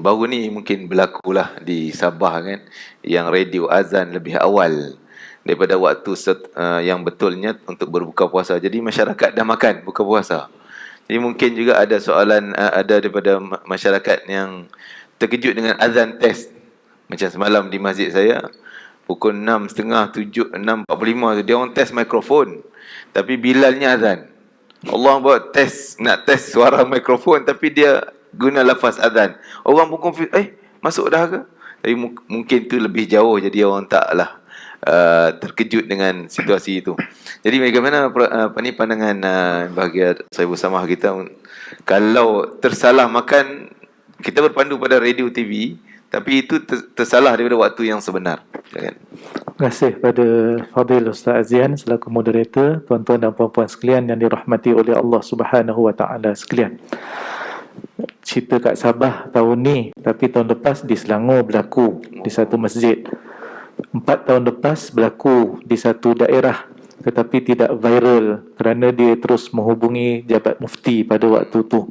baru ni mungkin berlakulah di Sabah kan, yang radio azan lebih awal daripada waktu yang betulnya untuk berbuka puasa. Jadi masyarakat dah makan buka puasa. Jadi mungkin juga ada soalan, ada daripada masyarakat yang terkejut dengan azan test. Macam semalam di masjid saya, pukul 6.30, 7, 6.45 tu, dia orang test mikrofon, tapi Bilalnya azan. Allah buat test, nak test suara mikrofon, tapi dia guna lafaz azan. Orang pun confuse, masuk dah ke? Tapi mungkin tu lebih jauh, jadi orang taklah terkejut dengan situasi itu. Jadi bagaimana pandangan bahagia saya bersama kita, kalau tersalah makan, kita berpandu pada radio TV, tapi itu tersalah daripada waktu yang sebenar. Jangan. Terima kasih pada Fadil Ustaz Azian selaku moderator, tuan-tuan dan puan-puan sekalian yang dirahmati oleh Allah Subhanahu wa taala sekalian. Cerita kat Sabah tahun ni, tapi tahun lepas di Selangor berlaku di satu masjid. 4 tahun lepas berlaku di satu daerah, tetapi tidak viral kerana dia terus menghubungi Jabat Mufti pada waktu tu.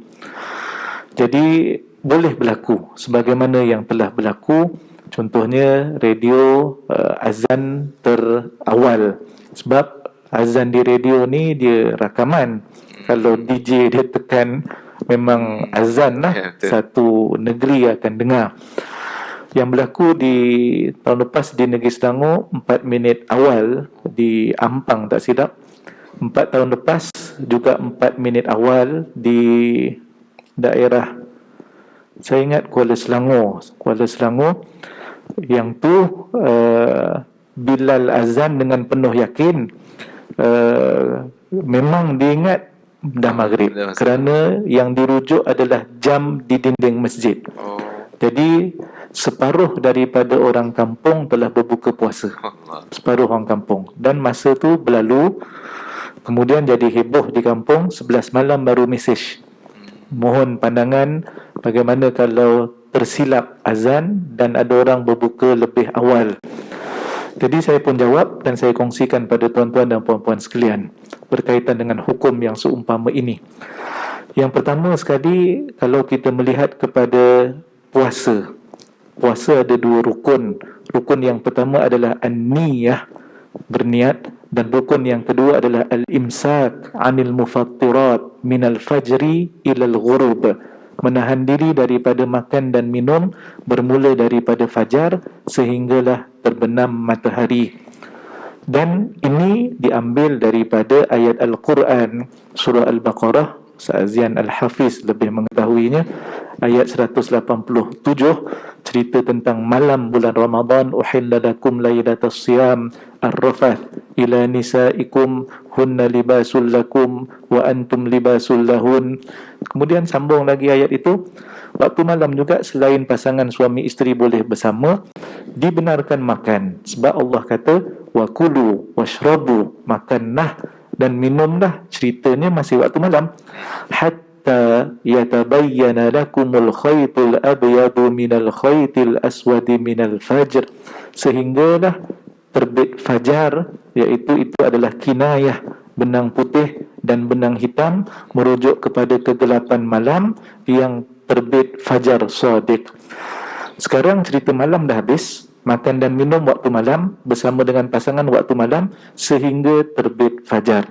Jadi boleh berlaku sebagaimana yang telah berlaku. Contohnya radio azan terawal, sebab azan di radio ni dia rakaman. Kalau DJ dia tekan, memang azan lah, satu negeri akan dengar. Yang berlaku di tahun lepas di negeri Selangor, 4 minit awal di Ampang tak silap. 4 tahun lepas juga 4 minit awal di daerah, saya ingat Kuala Selangor. Yang tu Bilal azan dengan penuh yakin, memang diingat dah maghrib, kerana yang dirujuk adalah jam di dinding masjid. Jadi separuh daripada orang kampung telah berbuka puasa, separuh orang kampung. Dan masa tu berlalu, kemudian jadi heboh di kampung. 11 malam baru mesej, mohon pandangan bagaimana kalau tersilap azan dan ada orang berbuka lebih awal. Jadi saya pun jawab dan saya kongsikan pada tuan-tuan dan puan-puan sekalian berkaitan dengan hukum yang seumpama ini. Yang pertama sekali, kalau kita melihat kepada puasa ada 2 rukun. Rukun yang pertama adalah an-niyah, berniat, dan rukun yang kedua adalah al-imsak anil mufattirat minal fajri ilal ghurub, menahan diri daripada makan dan minum bermula daripada fajar sehinggalah terbenam matahari. Dan ini diambil daripada ayat Al-Quran, surah Al-Baqarah. Sa'azian Al-Hafiz lebih mengetahuinya. Ayat 187 cerita tentang malam bulan Ramadan. Uhilla lakum laylatas siyam ar-rafath ila nisaikum hunna libasul lakum wa antum libasul lahun. Kemudian sambung lagi ayat itu, waktu malam juga selain pasangan suami isteri boleh bersama, dibenarkan makan. Sebab Allah kata wa kulu washrabu, makanlah dan minumlah, ceritanya masih waktu malam, hatta yatabayyana lakumul khaytul abyadu minal khaytil aswadi minal fajr, sehinggalah terbit fajar, iaitu itu adalah kinayah, benang putih dan benang hitam, merujuk kepada kegelapan malam yang terbit fajar shadiq. Sekarang cerita malam dah habis, makan dan minum waktu malam bersama dengan pasangan waktu malam sehingga terbit fajar.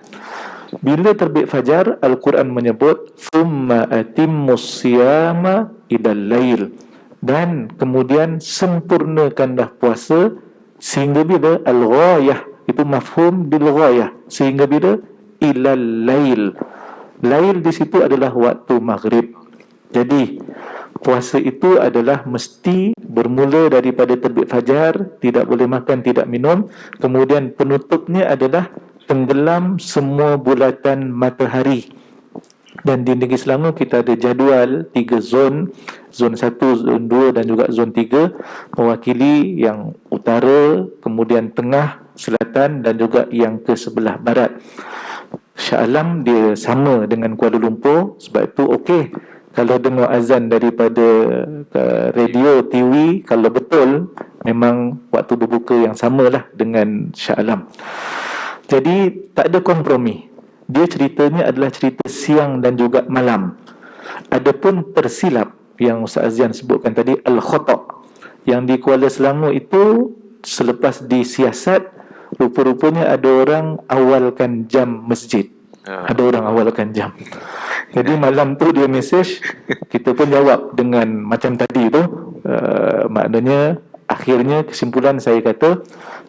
Bila terbit fajar, Al-Quran menyebut thumma atimmus siyama ilal lail, dan kemudian sempurnakanlah puasa sehingga bila? Al-ghayah, itu mafhum bil ghayah, sehingga bila? Ilal lail. Lail di situ adalah waktu maghrib. Jadi puasa itu adalah mesti bermula daripada terbit fajar, tidak boleh makan, tidak minum. Kemudian penutupnya adalah tenggelam semua bulatan matahari. Dan di negeri Selangor kita ada jadual 3 zon, zon 1, zon 2 dan juga zon 3, mewakili yang utara, kemudian tengah, selatan dan juga yang ke sebelah barat. Shah Alam dia sama dengan Kuala Lumpur, sebab itu okey kalau dengar azan daripada radio, TV, kalau betul memang waktu berbuka yang samalah dengan Shah Alam. Jadi tak ada kompromi. Dia ceritanya adalah cerita siang dan juga malam. Adapun tersilap, yang Ustaz Azzian sebutkan tadi, al-khata'. Yang di Kuala Selangor itu, selepas disiasat, rupa-rupanya ada orang awalkan jam masjid. Ada orang awalkan jam. Jadi malam tu dia mesej, kita pun jawab dengan macam tadi tu. Maknanya akhirnya kesimpulan saya kata,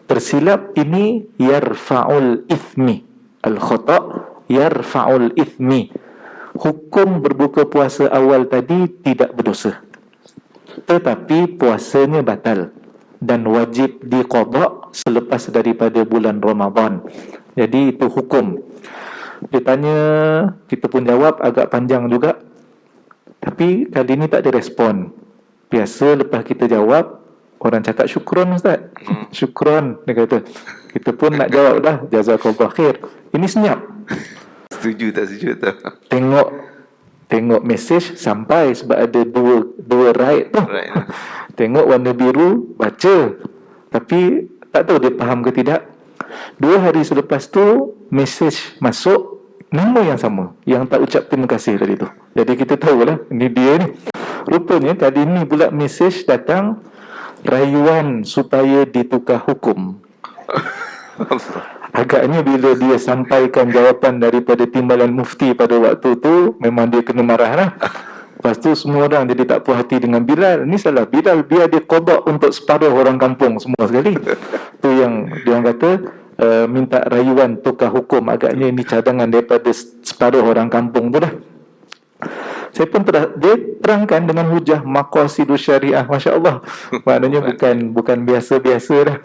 tersilap ini yarfa'ul ithmi. Al-khata' yarfa'ul ithmi. Hukum berbuka puasa awal tadi tidak berdosa, tetapi puasanya batal dan wajib diqada selepas daripada bulan Ramadan. Jadi itu hukum. Dia tanya, kita pun jawab agak panjang juga, tapi kali ni tak ada respon. Biasa lepas kita jawab, orang cakap syukron Ustaz. Syukron, dia kata. Kita pun nak jawab dah, jazakallah khair. Ini senyap. Setuju tak setuju tak? Tengok mesej sampai, sebab ada dua right tu. Right. Tengok warna biru, baca. Tapi tak tahu dia faham ke tidak. 2 hari selepas tu mesej masuk, nama yang sama, yang tak ucap terima kasih tadi tu. Jadi kita tahulah, ni dia ni. Rupanya kali ni pula mesej datang, rayuan supaya ditukar hukum. Agaknya bila dia sampaikan jawapan daripada timbalan mufti pada waktu tu, memang dia kena marah lah. Lepas tu semua orang jadi tak puas hati dengan Bilal. Ni salah Bilal, biar dia qada untuk separuh orang kampung semua sekali. Tu yang dia orang kata, minta rayuan tukar hukum. Agaknya ini cadangan daripada separuh orang kampung tu dah. Saya pun dia terangkan dengan hujah maqasidus syariah, masya-Allah. Maknanya bukan biasa-biasa dah.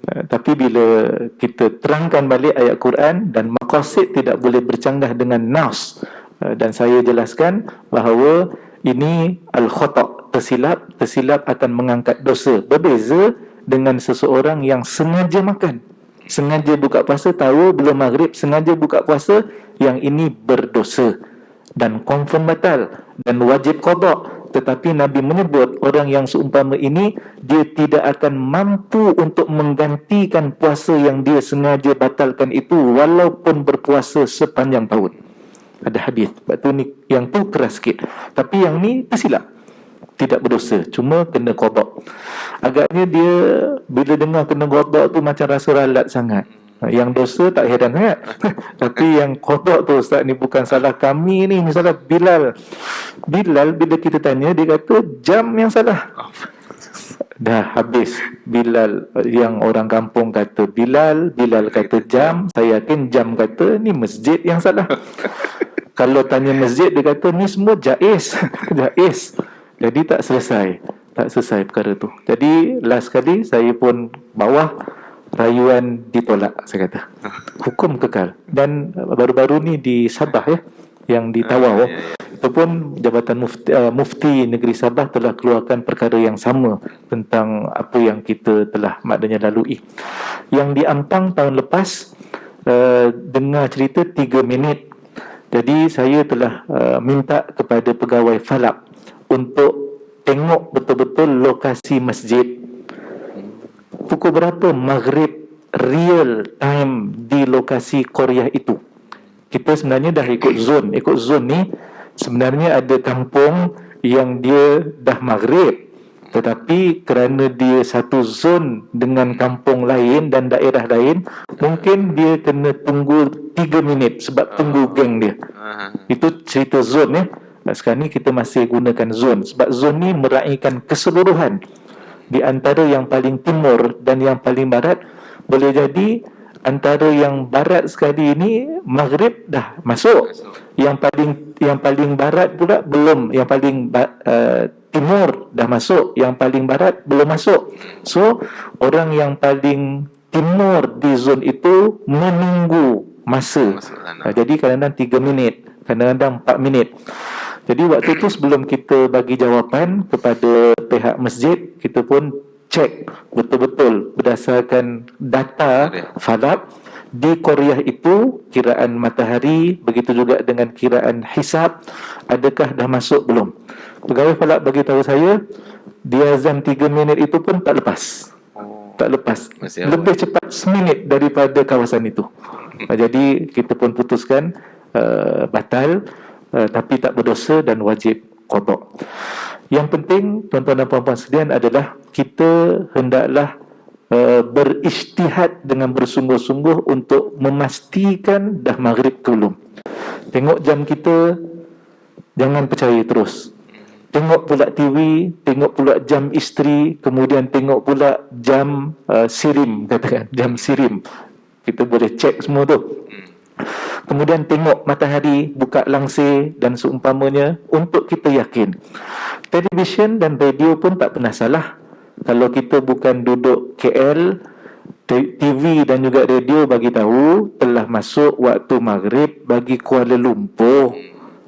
Tapi bila kita terangkan balik ayat Quran dan maqasid tidak boleh bercanggah dengan nas, dan saya jelaskan bahawa ini al-khata', tersilap akan mengangkat dosa. Berbeza dengan seseorang yang sengaja makan, sengaja buka puasa, tahu belum maghrib, sengaja buka puasa, yang ini berdosa dan confirm batal dan wajib qada. Tetapi Nabi menyebut orang yang seumpama ini, dia tidak akan mampu untuk menggantikan puasa yang dia sengaja batalkan itu, walaupun berpuasa sepanjang tahun. Ada hadis. Sebab tu ni, yang tu keras sikit. Tapi yang ni tersilap, tidak berdosa, cuma kena qada. Agaknya dia bila dengar kena qada tu macam rasa ralat sangat. Yang dosa tak heran sangat. Tapi yang qada tu, Ustaz, ni bukan salah kami ni salah Bilal. Bilal bila kita tanya, dia kata jam yang salah. Dah habis. Bilal, yang orang kampung kata Bilal kata jam. Saya yakin jam kata ni masjid yang salah. Kalau tanya masjid, dia kata ni semua jaiz. Jaiz. Jadi tak selesai perkara tu. Jadi last kali saya pun bawah, rayuan ditolak, saya kata. Hukum kekal. Dan baru-baru ni di Sabah yang di Tawau, itu pun Jabatan Mufti Negeri Sabah telah keluarkan perkara yang sama tentang apa yang kita telah maknanya lalui. Yang di Ampang tahun lepas, dengar cerita 3 minit. Jadi saya telah minta kepada pegawai Falak untuk tengok betul-betul lokasi masjid. Pukul berapa maghrib real time di lokasi Korea itu. Kita sebenarnya dah ikut zon. Ikut zon ni sebenarnya ada kampung yang dia dah maghrib, tetapi kerana dia satu zon dengan kampung lain dan daerah lain, mungkin dia kena tunggu 3 minit sebab tunggu geng dia. Itu cerita zon ya. Sekarang ni kita masih gunakan zon sebab zon ni meraihkan keseluruhan. Di antara yang paling timur dan yang paling barat, boleh jadi antara yang barat sekali ini maghrib dah masuk, yang paling barat pula belum, yang paling timur dah masuk, yang paling barat belum masuk. So orang yang paling timur di zon itu menunggu masa. Jadi kadang-kadang 3 minit, kadang-kadang 4 minit. Jadi waktu itu sebelum kita bagi jawapan kepada pihak masjid, kita pun cek betul-betul berdasarkan data Falak di Korea itu, kiraan matahari, begitu juga dengan kiraan hisab, adakah dah masuk belum. Pegawai Falak bagi tahu saya, dia azan 3 minit itu pun tak lepas. Tak lepas. Lebih cepat seminit daripada kawasan itu. Jadi kita pun putuskan batal, tapi tak berdosa dan wajib qada. Yang penting tuan-tuan dan puan-puan sekalian adalah kita hendaklah berijtihad dengan bersungguh-sungguh untuk memastikan dah maghrib ke belum. Tengok jam kita, jangan percaya terus. Tengok pula TV, tengok pula jam isteri, kemudian tengok pula jam sirim, katakan jam sirim. Kita boleh cek semua tu. Kemudian tengok matahari, buka langsir dan seumpamanya untuk kita yakin. Televisyen dan radio pun tak pernah salah. Kalau kita bukan duduk KL, TV dan juga radio bagi tahu telah masuk waktu maghrib bagi Kuala Lumpur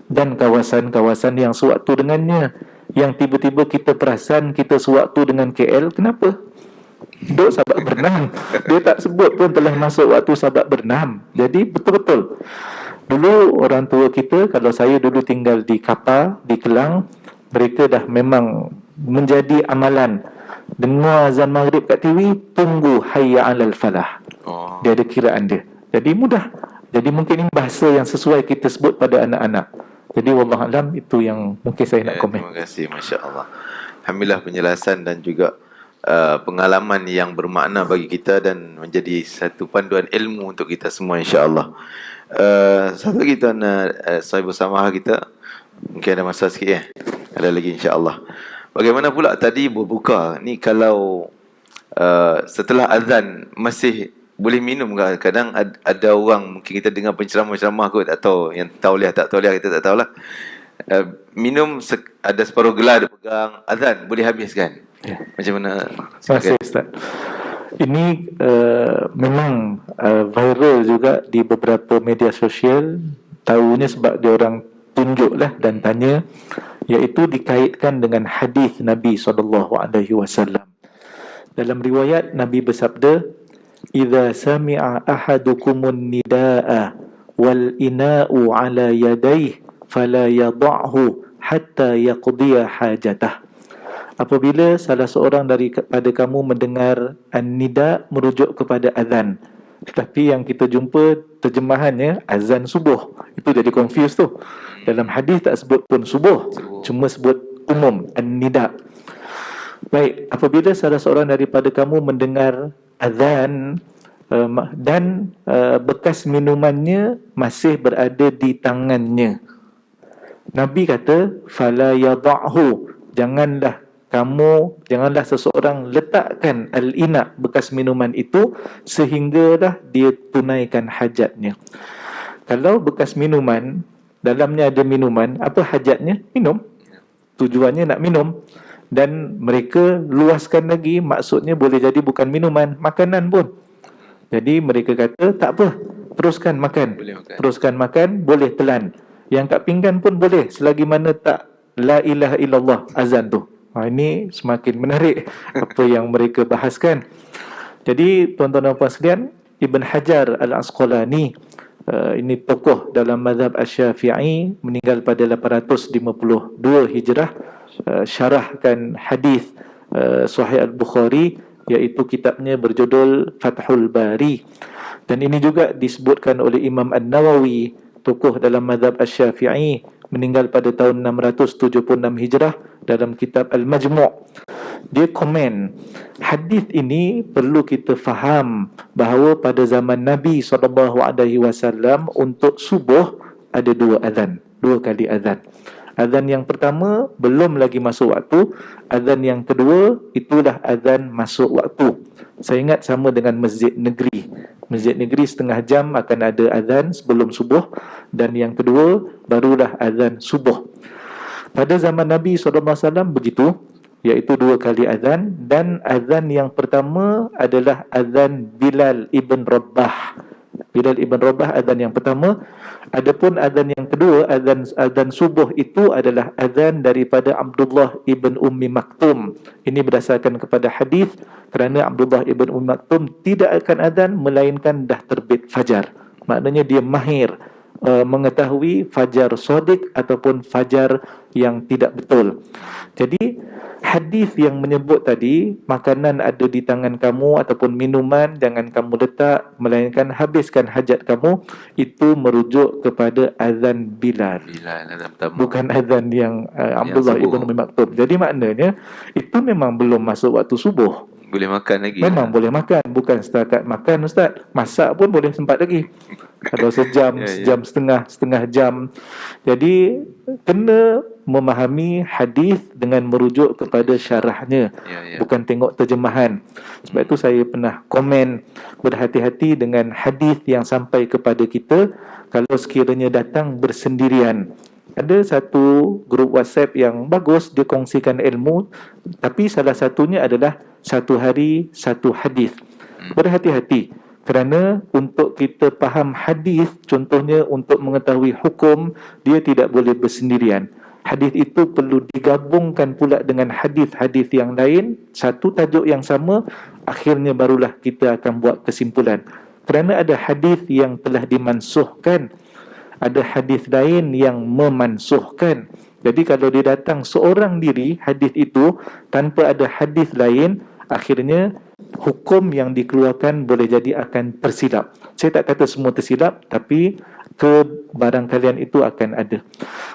dan kawasan-kawasan yang sewaktu dengannya. Yang tiba-tiba kita perasan kita sewaktu dengan KL, kenapa? Duk sahabat berenam. Dia tak sebut pun telah masuk waktu sahabat berenam. Jadi betul-betul. Dulu orang tua kita, kalau saya dulu tinggal di Kapar, di Kelang, mereka dah memang menjadi amalan. Dengar azan maghrib kat TV, tunggu hayya 'alal falah. Dia ada kiraan dia. Jadi mudah. Jadi mungkin ini bahasa yang sesuai kita sebut pada anak-anak. Jadi wallahualam itu yang mungkin saya nak komen. Terima kasih, masya-Allah. Alhamdulillah penjelasan dan juga pengalaman yang bermakna bagi kita dan menjadi satu panduan ilmu untuk kita semua, insya-Allah. Satu lagi tuan Sahibul Samahah kita, mungkin ada masa sikit ya. Ada lagi, insya-Allah. Bagaimana pula tadi berbuka ni, kalau setelah azan masih boleh minum ke? Kadang ada orang, mungkin kita dengar penceramah-ceramah kot, tak tahu yang tauliah tak tauliah, kita tak tahulah. Minum ada separuh gelas dia pegang, azan boleh habiskan. Ya. Macam mana? Terima kasih Ustaz. Ini memang viral juga di beberapa media sosial. Tahunya sebab dia orang tunjuklah dan tanya, iaitu dikaitkan dengan hadis Nabi SAW. Dalam riwayat Nabi bersabda, "Idza sami'a ahadukumun nidaa wal ina'u ala yadayhi fala yad'hu hatta yaqdiya hajatah." Apabila salah seorang daripada kamu mendengar an-nida merujuk kepada azan, tetapi yang kita jumpa terjemahannya azan subuh, itu jadi confused tu. Dalam hadis tak sebut pun subuh, cuma sebut umum an-nida. Baik, apabila salah seorang daripada kamu mendengar azan dan bekas minumannya masih berada di tangannya, Nabi kata fala yad'hu, janganlah seseorang letakkan al-ina, bekas minuman itu, sehinggalah dia tunaikan hajatnya. Kalau bekas minuman, dalamnya ada minuman, apa hajatnya? Minum. Tujuannya nak minum. Dan mereka luaskan lagi, maksudnya boleh jadi bukan minuman, makanan pun. Jadi mereka kata, tak apa, teruskan makan. Teruskan makan, boleh telan. Yang kat pinggan pun boleh, selagi mana tak la ilaha illallah azan tu. Ini semakin menarik apa yang mereka bahaskan. Jadi tuan-tuan dan puan sekalian, Ibn Hajar Al-Asqalani, ini tokoh dalam mazhab Asy-Syafi'i, meninggal pada 852 Hijrah, syarahkan hadis Sahih Al-Bukhari, iaitu kitabnya berjudul Fathul Bari. Dan ini juga disebutkan oleh Imam An-Nawawi, tokoh dalam mazhab Asy-Syafi'i, meninggal pada tahun 676 Hijrah, dalam kitab Al-Majmu'. Dia komen, hadis ini perlu kita faham bahawa pada zaman Nabi SAW untuk subuh ada dua kali azan. Azan yang pertama belum lagi masuk waktu, azan yang kedua itulah azan masuk waktu. Saya ingat sama dengan masjid negeri. Masjid negeri setengah jam akan ada azan sebelum subuh, dan yang kedua barulah azan subuh. Pada zaman Nabi SAW begitu, iaitu dua kali azan, dan azan yang pertama adalah azan Bilal ibn Rabah. Bilal ibn Rabah azan yang pertama. Adapun azan yang kedua, azan subuh, itu adalah azan daripada Abdullah ibn Ummi Maktum. Ini berdasarkan kepada hadis, kerana Abdullah ibn Ummi Maktum tidak akan azan melainkan dah terbit fajar. Maknanya dia mahir mengetahui fajar sodik ataupun fajar yang tidak betul. Jadi hadis yang menyebut tadi makanan ada di tangan kamu ataupun minuman jangan kamu letak melainkan habiskan hajat kamu, itu merujuk kepada azan Bilal. Azan pertama. Bukan azan yang Abdullah ibn Umi Maktum. Jadi maknanya itu memang belum masuk waktu subuh. Boleh makan lagi. Memang boleh makan, bukan setakat makan Ustaz. Masak pun boleh sempat lagi. Kalau sejam, sejam setengah jam. Jadi kena memahami hadis dengan merujuk kepada syarahnya, bukan tengok terjemahan. Sebab itu saya pernah komen, berhati-hati dengan hadis yang sampai kepada kita kalau sekiranya datang bersendirian. Ada satu grup WhatsApp yang bagus, dia kongsikan ilmu, tapi salah satunya adalah satu hari satu hadis. Berhati-hati, kerana untuk kita faham hadis, contohnya untuk mengetahui hukum, dia tidak boleh bersendirian. Hadis itu perlu digabungkan pula dengan hadis-hadis yang lain, satu tajuk yang sama, akhirnya barulah kita akan buat kesimpulan. Kerana ada hadis yang telah dimansuhkan, ada hadis lain yang memansuhkan. Jadi kalau dia datang seorang diri hadis itu tanpa ada hadis lain, akhirnya hukum yang dikeluarkan boleh jadi akan tersilap. Saya tak kata semua tersilap, tapi kebarangkalian itu akan ada.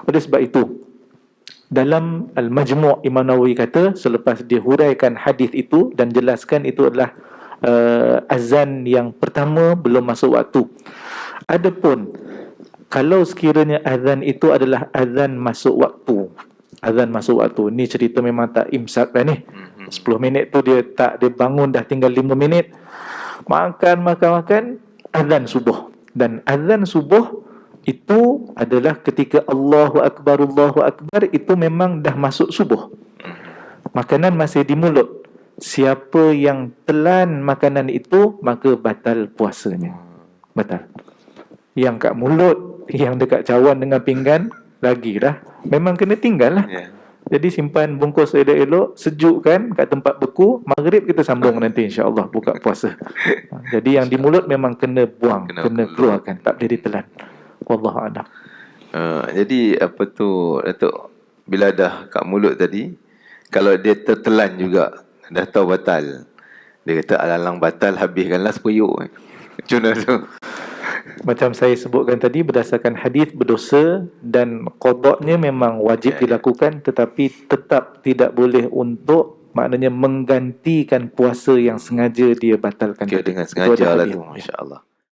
Oleh sebab itu, dalam Al-Majmu' Imam Nawawi kata, selepas dia huraikan hadis itu dan jelaskan itu adalah azan yang pertama belum masuk waktu. Adapun kalau sekiranya azan itu adalah azan masuk waktu, azan masuk waktu, ni cerita memang tak imsak dah ni. 10 minit tu dia bangun dah tinggal 5 minit, makan, azan subuh. Dan azan subuh itu adalah ketika Allahu Akbar, itu memang dah masuk subuh. Makanan masih di mulut. Siapa yang telan makanan itu, maka batal puasanya. Batal. Yang kat mulut, yang dekat cawan dengan pinggan, lagi dah. Memang kena tinggal lah. Jadi simpan bungkus elok-elok, sejukkan kat tempat beku, maghrib kita sambung nanti insya-Allah buka puasa. Jadi yang di mulut memang kena buang, kena keluarkan, tak boleh ditelan. Wallahu a'lam. Jadi apa tu Datuk, bila dah kat mulut tadi, kalau dia tertelan juga, dah tahu batal, dia kata alalang batal, habiskanlah sepuyuk. Macam mana tu? Macam saya sebutkan tadi, berdasarkan hadis berdosa dan qadaknya memang wajib dilakukan, tetapi tetap tidak boleh untuk maknanya menggantikan puasa yang sengaja dia batalkan. Dengan sengaja lah tu, masya-Allah.